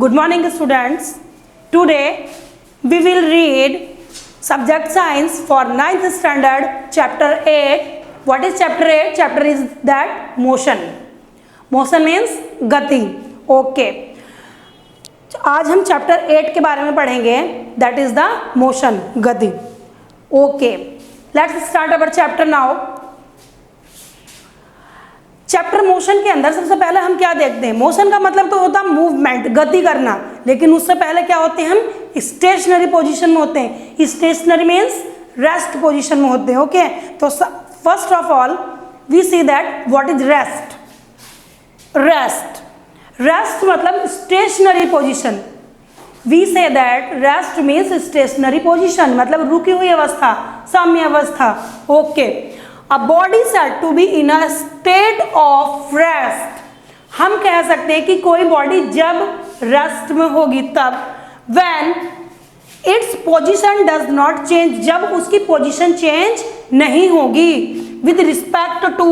Good morning students. Today we will read subject science for 9th standard chapter 8. What is chapter 8? Chapter is that motion. Motion means गति. Okay. आज हम chapter 8 के बारे में पढ़ेंगे. That is the motion, गति. Okay. Let's start our chapter now. Chapter motion के अंदर सबसे पहले हम क्या देखते हैं? मोशन का मतलब तो होता है मूवमेंट, गति करना, लेकिन उससे पहले क्या होते हैं? हम स्टेशनरी पोजीशन में होते हैं. स्टेशनरी मीन्स रेस्ट पोजीशन में होते हैं. ओके, तो first of all we see that what is rest. Rest मतलब stationary position. We say that rest means stationary position, मतलब रुकी हुई अवस्था, साम्य अवस्था. Okay, A body said to be in a state of rest. हम कह सकते हैं कि कोई बॉडी जब रेस्ट में होगी तब. When its position does not change, जब उसकी पोजीशन चेंज नहीं होगी. With respect to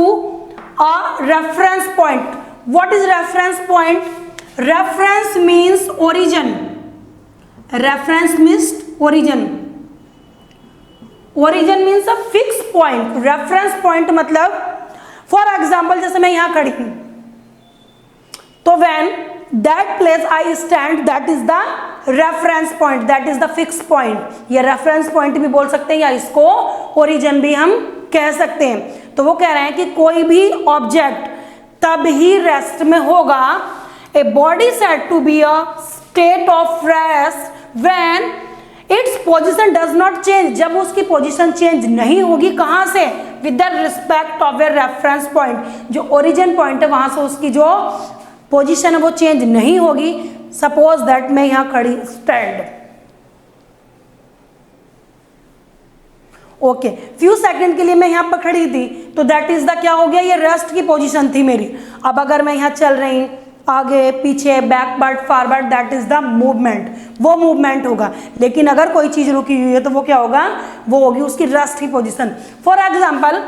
a reference point. What is reference point? Reference means origin. Reference means origin. Origin means a fix point. Reference point मतलब for example जैसे मैं यहां खड़ी हूं तो when that place I stand that is the reference point, that is the fix point. ये reference point भी बोल सकते हैं या इसको ओरिजिन भी हम कह सकते हैं. तो वो कह रहे हैं कि कोई भी ऑब्जेक्ट तब ही रेस्ट में होगा. A body said to be a state of rest when its position does not change, जब उसकी पोजिशन चेंज नहीं होगी. कहां से? With the respect of a reference point. जो ओरिजिन पॉइंट है वहां से उसकी जो पोजिशन है वो चेंज नहीं होगी. सपोज दैट मैं यहां खड़ी स्टैंड. ओके, फ्यू सेकंड के लिए मैं यहां पर खड़ी थी तो दैट इज द क्या हो गया? ये रेस्ट की पोजिशन थी मेरी. अब अगर मैं यहां चल रही हूं आगे पीछे backward forward, that is the movement. वो मूवमेंट होगा. लेकिन अगर कोई चीज रुकी हुई है तो वो क्या होगा? वो होगी उसकी रेस्ट की पोजीशन. फॉर एग्जांपल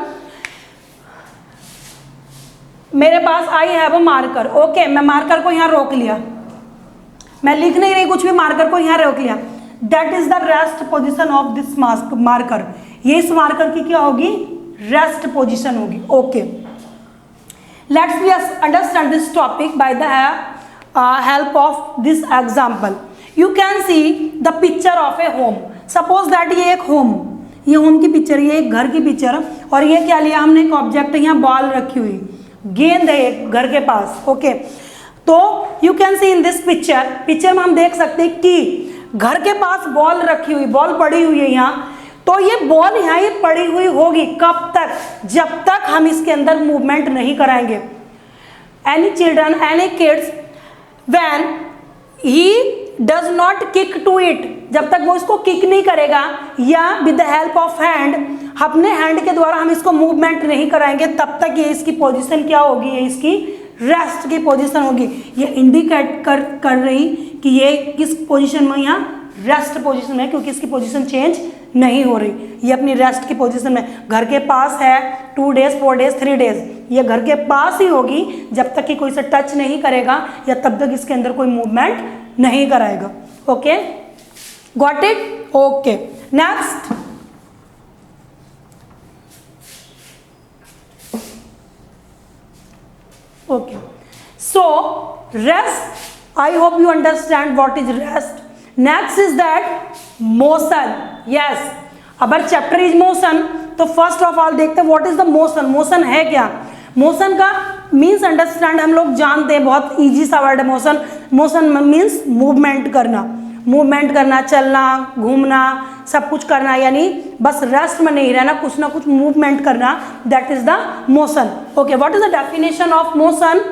मेरे पास I have a marker. Okay, मैं मार्कर को यहां रोक लिया, मैं लिख नहीं रही कुछ भी, मार्कर को यहां रोक लिया. That is the rest position of this marker. ये इस मार्कर की क्या होगी? रेस्ट पोजिशन होगी. Okay, let's just understand this topic by the help of this example. You can see the picture of a home. Suppose that ये एक home, ये home की पिक्चर, ये एक घर की पिक्चर. और ये क्या लिया हमने? एक ऑब्जेक्ट यहाँ बॉल रखी हुई, गेंद है एक घर के पास. ओके, तो you can see in this picture में हम देख सकते हैं कि घर के पास बॉल रखी हुई, बॉल पड़ी हुई है यहाँ. तो ये बॉल यहाँ ये पड़ी हुई होगी कब तक? जब तक हम इसके अंदर मूवमेंट नहीं कराएंगे. Any children, any kids, when he does not kick to it, जब तक वो इसको किक नहीं करेगा या with the help of hand, अपने हैंड के द्वारा हम इसको मूवमेंट नहीं कराएंगे, तब तक ये इसकी पोजीशन क्या होगी? ये इसकी रेस्ट की पोजीशन होगी. ये इंडिकेट कर रही कि ये किस पोजीशन में, यहाँ रेस्ट पोजीशन में, क्योंकि इसकी पोजीशन चेंज नहीं हो रही. ये अपनी रेस्ट की पोजीशन में घर के पास है. 2 days 4 days 3 days ये घर के पास ही होगी जब तक कि कोई इसे टच नहीं करेगा या तब तक इसके अंदर कोई मूवमेंट नहीं कराएगा. Okay, got it? Okay, next. Okay, so rest, I hope you understand what is rest. Next is that motion. Yes, अगर चैप्टर इज मोशन तो फर्स्ट ऑफ ऑल देखते हैं what is the motion. Motion है क्या? Motion का means understand हम लोग जानते हैं, बहुत इजी सा वर्ड है मोशन. मोशन मीन्स मूवमेंट करना, मूवमेंट करना, चलना, घूमना, सब कुछ करना, यानी बस रेस्ट में नहीं रहना, कुछ ना कुछ मूवमेंट करना. That is the motion. Okay, what is the definition of motion?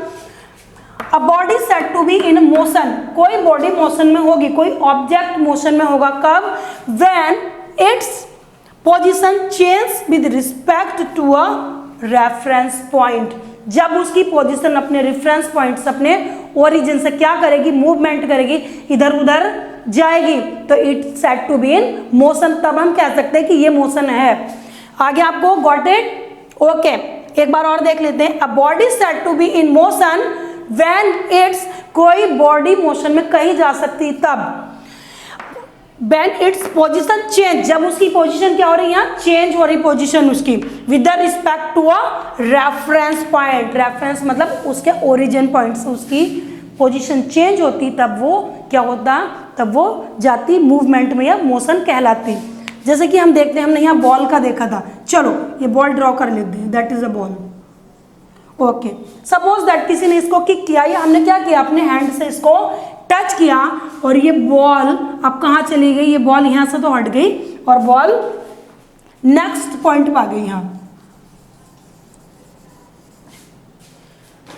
A body said to be in motion. कोई बॉडी मोशन में होगी, कोई ऑब्जेक्ट मोशन में होगा. कब? When its position change with respect to a reference point. जब उसकी position अपने रेफरेंस पॉइंट से, अपने ओरिजिन से क्या करेगी? मूवमेंट करेगी, इधर उधर जाएगी. तो it said to be in motion. तब हम कह सकते हैं कि ये मोशन है. आगे आपको गॉट इट? ओके, एक बार और देख लेते हैं. A body said to be in motion when its, कोई बॉडी मोशन में कहीं जा सकती तब, व्हेन इट्स पोजीशन चेंज, जब उसकी पोजीशन क्या हो रही है, यहाँ चेंज हो रही पोजीशन उसकी, with the respect to a reference point, reference मतलब उसके ओरिजिन पॉइंट से उसकी पोजीशन चेंज होती, तब वो क्या होता, तब वो जाती मूवमेंट में या मोशन कहलाती। जैसे कि हम देखते हैं, हमने यहाँ बॉल का देखा था, चलो ये बॉल ड्रॉ कर लेते हैं, that is a ball. Okay, suppose that किसी ने इसको किक किया, या हमने क्या किया, अपने हैंड से इसको टच किया, और ये बॉल अब कहाँ चली गई, ये बॉल यहाँ से तो हट गई और बॉल नेक्स्ट पॉइंट पे आ गई यहाँ।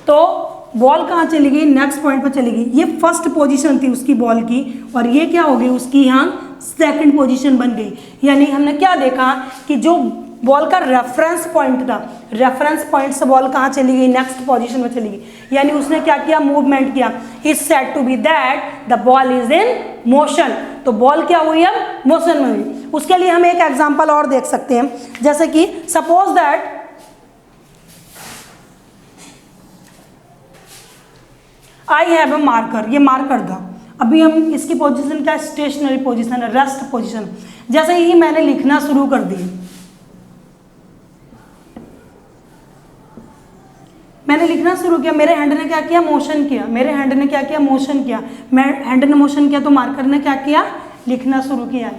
तो बॉल कहाँ चली गई, नेक्स्ट पॉइंट पे चली गई। ये फर्स्ट पोजीशन थी उसकी बॉल की, और ये क्या हो गई, उसकी यहाँ सेकंड पोजीशन बन गई। यानी हमने क्या देखा कि जो बॉल का रेफरेंस पॉइंट था, रेफरेंस पॉइंट से बॉल कहाँ चली गई, नेक्स्ट पोजीशन में चली गई। यानी उसने क्या किया, मूवमेंट किया। Is said to be that the ball is in motion, तो बॉल क्या हुई, अब मोशन में हुई। उसके लिए हम एक एग्जांपल और देख सकते हैं, जैसे कि suppose that I have a marker, ये मार्कर था, अभी हम इसकी पोजीशन क्या, स्टेशनरी पोजीशन है, रेस्ट पोजीशन। जैसे ही मैंने लिखना शुरू कर दिया, मैंने लिखना शुरू किया, मेरे हैंड ने क्या किया, मोशन किया, मेरे हैंड ने क्या किया, मोशन किया, मैं हैंड ने मोशन किया, तो मार्कर ने क्या किया, लिखना शुरू किया।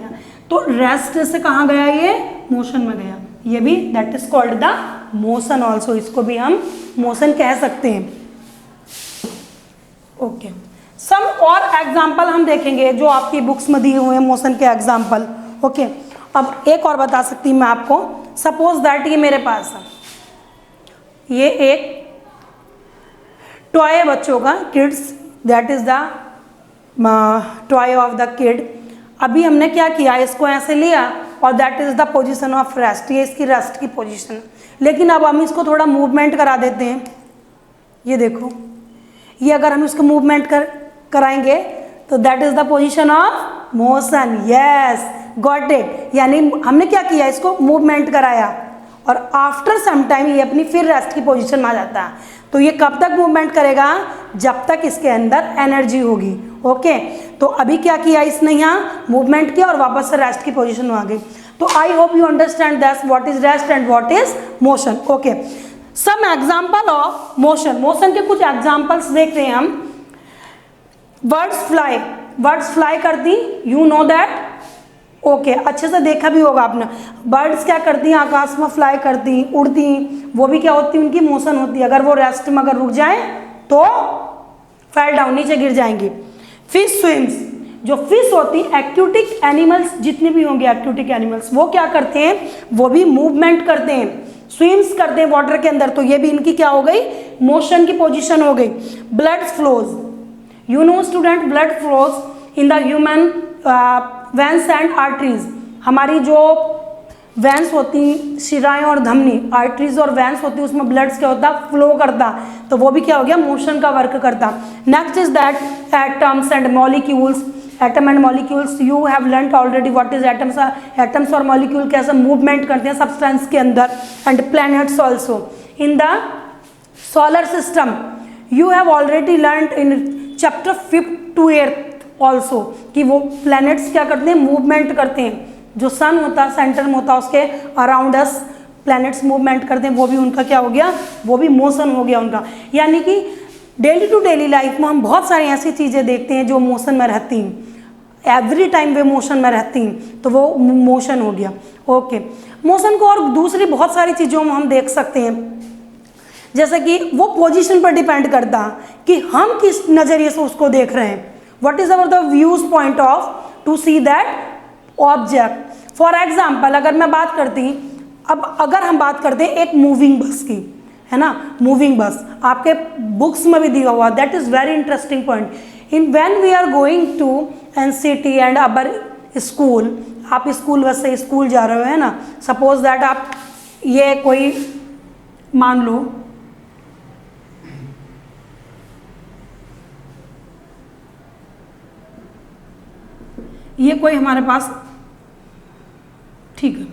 तो रेस्ट से कहाँ गया, ये मोशन में गया, ये भी that is called the motion also, इसको भी हम मोशन कह सकते हैं। ओके, सम और एग्जाम्पल हम देखेंगे जो आपकी बुक्स में दिए हुए हैं मोशन के एग्जाम्पल। ओके, अब एक और बता सकती हूँ मैं आपको, सपोज दैट ये मेरे पास है, ये एक टॉय बच्चों का, kids, that is the toy of the kid. अभी हमने क्या किया, इसको ऐसे लिया और that is the position of rest, ये इसकी रेस्ट की पोजीशन। लेकिन अब हम इसको थोड़ा मूवमेंट करा देते हैं, ये देखो, ये अगर हम इसको मूवमेंट कराएंगे तो that is the position of motion. Yes, got it. यानी हमने क्या किया, इसको मूवमेंट कराया और आफ्टर सम टाइम ये अपनी फिर रेस्ट की पोजीशन में आ जाता है। तो ये कब तक मूवमेंट करेगा, जब तक इसके अंदर एनर्जी होगी। ओके, तो अभी क्या किया इसने, यहाँ मूवमेंट किया और वापस से रेस्ट की पोजीशन में आ गई। तो I hope you understand that what is rest and what is motion. Okay, some example of motion, motion के कुछ एग्जाम्पल्स देखते हैं हम। बर्ड्स फ्लाई, बर्ड्स फ्लाई करती, यू नो दैट। ओके, अच्छे से देखा भी होगा आपने। बर्ड्स क्या करती हैं, आकाश में फ्लाई करती, उड़ती, वो भी क्या होती है, उनकी मोशन होती है। अगर वो रेस्ट में अगर रुक जाए तो फेल डाउन, नीचे गिर जाएंगी। फिश स्विम्स, जो फिश होती एक्यूटिक एनिमल्स जितने भी होंगे एक्यूटिक एनिमल्स, वो क्या करते हैं, वो भी मूवमेंट करते हैं, स्विम्स करते हैं वाटर के अंदर। तो ये भी इनकी क्या हो गई, मोशन की पोजीशन हो गई। Blood flows, you know student, blood flows in the human veins and arteries. हमारी जो वेंस होती, शिराएं और धमनी, आर्टरीज और वेंस होती, उसमें ब्लड क्या होता, फ्लो करता, तो वो भी क्या हो गया, मोशन का वर्क करता। Next is that atoms and molecules, atom and molecules, you have learned already what is atoms. Atoms और मॉलिक्यूल कैसे मूवमेंट करते हैं सब्सटेंस के अंदर। And planets also in the solar system, you have already learned in chapter 5 to 8 also, कि वो planets क्या करते हैं, मूवमेंट करते हैं। जो सन होता है सेंटर में होता है, उसके अराउंड अस प्लैनेट्स मूवमेंट करते हैं, वो भी उनका क्या हो गया, वो भी मोशन हो गया उनका। यानी कि डेली टू डेली लाइफ में हम बहुत सारी ऐसी चीज़ें देखते हैं जो मोशन में रहती हैं, एवरी टाइम वे मोशन में रहती हैं, तो वो मोशन हो गया। ओके, मोशन को और दूसरी बहुत सारी चीज़ों में हम देख सकते हैं, जैसे कि वो पोजीशन पर डिपेंड करता है कि हम किस नज़रिए से उसको देख रहे हैं। What is our the views point of to see that object. For example, अगर मैं बात करती, अब अगर हम बात करते हैं एक मूविंग बस की, है ना, मूविंग बस आपके बुक्स में भी दिया हुआ, that is very interesting point. In when we are going to NCT and our school, आप स्कूल बस से स्कूल जा रहे हो, है ना, सपोज दैट आप ये कोई मान लो ये कोई हमारे पास, ठीक है,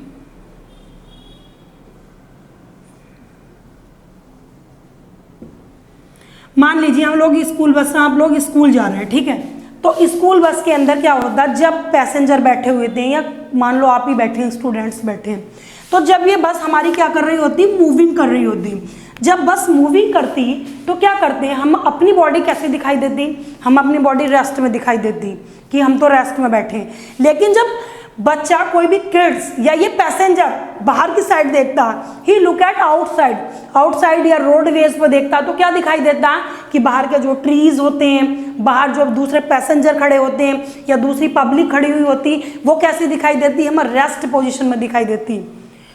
मान लीजिए हम लोग स्कूल बस से आप लोग स्कूल जा रहे हैं, ठीक है। तो स्कूल बस के अंदर क्या होता है, जब पैसेंजर बैठे हुए थे या मान लो आप ही बैठे हैं, स्टूडेंट्स बैठे हैं, तो जब ये बस हमारी क्या कर रही होती, मूविंग कर रही होती। जब बस मूविंग करती तो क्या करते हैं हम, अपनी बॉडी कैसे दिखाई देती, हम अपनी बॉडी रेस्ट में दिखाई देती कि हम तो रेस्ट में बैठे हैं। लेकिन जब बच्चा, कोई भी किड्स या ये पैसेंजर बाहर की साइड देखता, ही लुक एट आउटसाइड या रोडवेज पर देखता, तो क्या दिखाई देता कि बाहर के जो ट्रीज होते हैं, बाहर जो दूसरे पैसेंजर खड़े होते हैं या दूसरी पब्लिक खड़ी हुई होती, वो कैसी दिखाई देती, हम रेस्ट पोजीशन में दिखाई देती।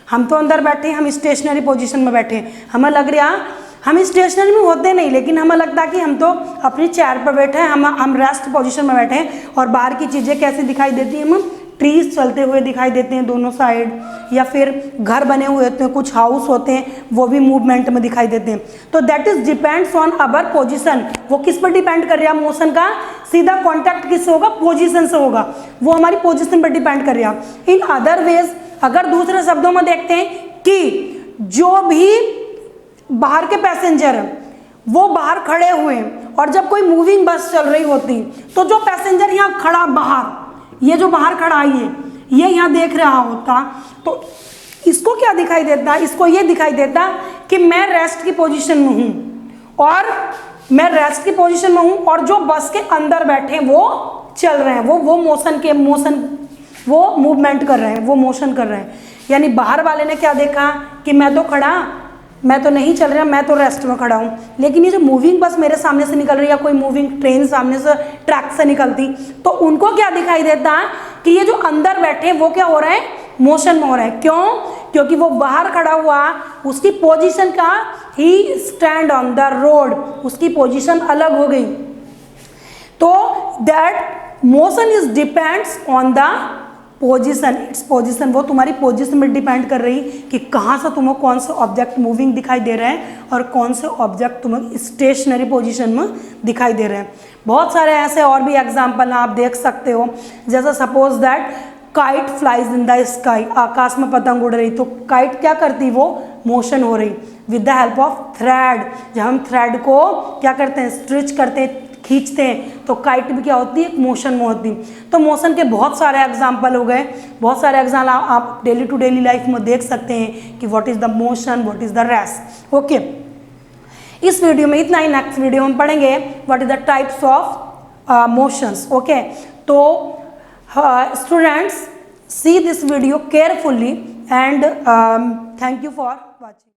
हम तो अंदर बैठे हैं, हम स्टेशनरी पोजीशन में बैठे हैं, हमें लग रहा हम स्टेशनरी में होते नहीं, लेकिन हमें लगता है कि हम तो अपनी चेयर पर बैठे हैं, हम रेस्ट पोजीशन में बैठे हैं। और बाहर की चीज़ें कैसी दिखाई देती हैं, हम ट्रीज चलते हुए दिखाई देते हैं दोनों साइड, या फिर घर बने हुए होते हैं, कुछ हाउस होते हैं, वो भी मूवमेंट में दिखाई देते हैं। तो that is depends on our position. वो किस पर डिपेंड कर रहा है, मोशन का सीधा कॉन्टैक्ट किससे होगा, पोजीशन से होगा, वो हमारी पोजीशन पर डिपेंड कर रहा है। इन अदर वेज, अगर दूसरे शब्दों में देखते हैं कि जो भी बाहर के पैसेंजर हैं वो बाहर खड़े हुए हैं, और जब कोई मूविंग बस चल रही होती तो जो पैसेंजर यहाँ खड़ा बाहर, ये जो बाहर खड़ा है ये यहाँ देख रहा होता, तो इसको क्या दिखाई देता, इसको ये दिखाई देता कि मैं रेस्ट की पोजीशन में हूँ, और मैं रेस्ट की पोजीशन में हूँ, और जो बस के अंदर बैठे वो चल रहे हैं, वो मूवमेंट कर रहे हैं, वो मोशन कर रहे हैं। यानी बाहर वाले ने क्या देखा कि मैं तो खड़ा, मैं तो नहीं चल रहा, मैं तो रेस्ट में खड़ा हूँ। लेकिन ये जो मूविंग बस मेरे सामने से निकल रही है, या कोई मूविंग ट्रेन सामने से ट्रैक से निकलती, तो उनको क्या दिखाई देता है कि ये जो अंदर बैठे वो क्या हो रहा है, मोशन में हो रहा है। क्यों? क्योंकि वो बाहर खड़ा हुआ, उसकी पोजीशन का, ही स्टैंड ऑन द रोड, उसकी पोजीशन अलग हो गई। तो that motion is depends on the position, its position, वो तुम्हारी पोजीशन में डिपेंड कर रही कि कहाँ से तुम्हें कौन सा ऑब्जेक्ट मूविंग दिखाई दे रहा है और कौन से ऑब्जेक्ट तुम्हें स्टेशनरी पोजीशन में दिखाई दे रहे हैं। बहुत सारे ऐसे और भी एग्जाम्पल आप देख सकते हो, जैसे suppose that kite flies in the sky, आकाश में पतंग उड़ रही, तो काइट क्या करती, वो मोशन हो रही with the help of thread. जब हम थ्रेड को क्या करते हैं, स्ट्रिच करते हैं, खींचते हैं, तो काइट भी क्या होती है, मोशन में होती। तो मोशन के बहुत सारे एग्जाम्पल हो गए, बहुत सारे एग्जाम्पल आप डेली टू डेली लाइफ में देख सकते हैं कि what is the motion, what is the rest. Okay, इस वीडियो में इतना ही। नेक्स्ट वीडियो में पढ़ेंगे what is the types of motions. Okay, तो students, see this video carefully and thank you for watching.